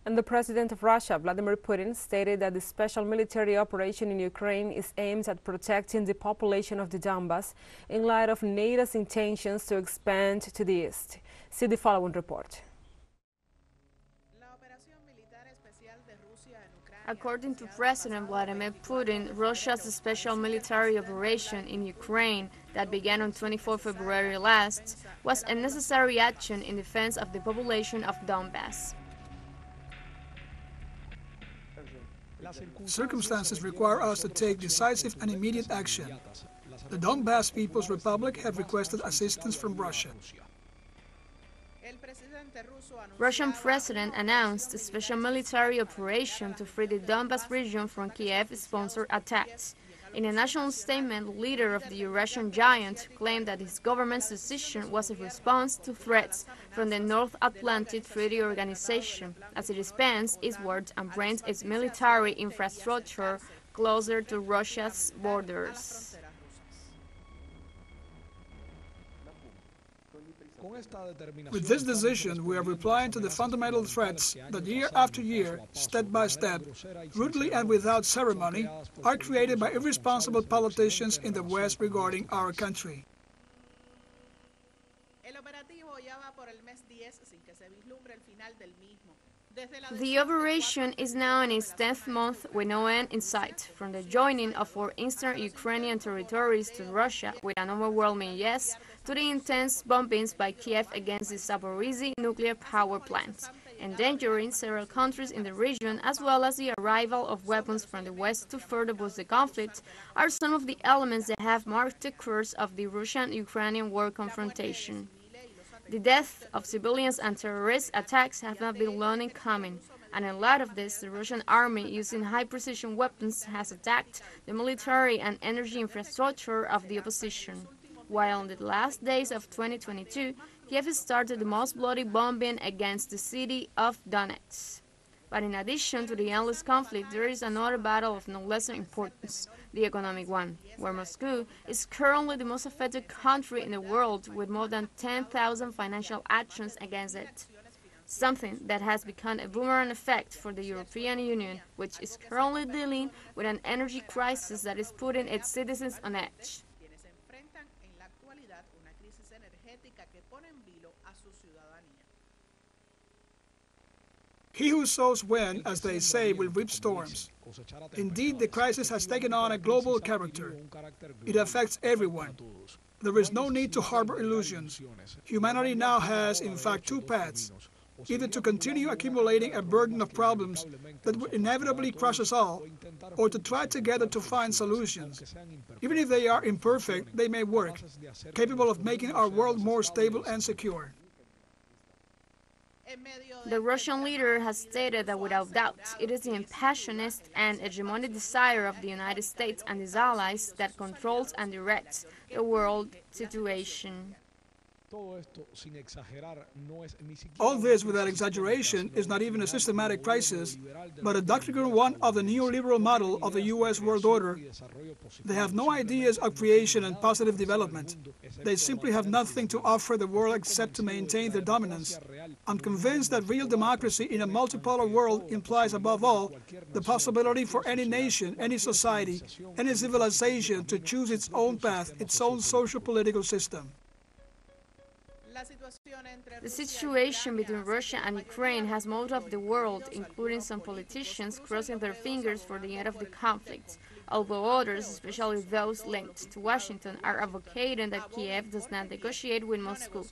And the president of Russia, Vladimir Putin, stated that the special military operation in Ukraine is aimed at protecting the population of the Donbas in light of NATO's intentions to expand to the east. See the following report. According to President Vladimir Putin, Russia's special military operation in Ukraine that began on 24 February last was a necessary action in defense of the population of Donbas. Circumstances require us to take decisive and immediate action. The Donbas People's Republic have requested assistance from Russia. Russian President announced a special military operation to free the Donbas region from Kiev-sponsored attacks. In a national statement, the leader of the Eurasian giant claimed that his government's decision was a response to threats from the North Atlantic Treaty Organization, as it expands eastward and brings its military infrastructure closer to Russia's borders. With this decision, we are replying to the fundamental threats that year after year, step by step, rudely and without ceremony, are created by irresponsible politicians in the West regarding our country. The operation is now in its 10th month with no end in sight, from the joining of 4 eastern Ukrainian territories to Russia with an overwhelming yes, to the intense bombings by Kiev against the Zaporizhzhia nuclear power plant, endangering several countries in the region, as well as the arrival of weapons from the West to further boost the conflict, are some of the elements that have marked the course of the Russian-Ukrainian war confrontation. The death of civilians and terrorist attacks have not been long in coming, and in light of this, the Russian army, using high-precision weapons, has attacked the military and energy infrastructure of the opposition. While in the last days of 2022, Kiev started the most bloody bombing against the city of Donetsk. But in addition to the endless conflict, there is another battle of no lesser importance, the economic one, where Moscow is currently the most affected country in the world, with more than 10,000 financial actions against it. Something that has become a boomerang effect for the European Union, which is currently dealing with an energy crisis that is putting its citizens on edge. He who sows wind, as they say, will reap storms. Indeed, the crisis has taken on a global character. It affects everyone. There is no need to harbor illusions. Humanity now has, in fact, 2 paths: either to continue accumulating a burden of problems that will inevitably crush us all, or to try together to find solutions. Even if they are imperfect, they may work, capable of making our world more stable and secure. The Russian leader has stated that without doubt, it is the impassioned and hegemonic desire of the United States and its allies that controls and directs the world situation. All this, without exaggeration, is not even a systematic crisis, but a doctrinal one of the neoliberal model of the U.S. world order. They have no ideas of creation and positive development. They simply have nothing to offer the world except to maintain their dominance. I'm convinced that real democracy in a multipolar world implies, above all, the possibility for any nation, any society, any civilization to choose its own path, its own social-political system. The situation between Russia and Ukraine has moved up the world, including some politicians crossing their fingers for the end of the conflict, although others, especially those linked to Washington, are advocating that Kiev does not negotiate with Moscow.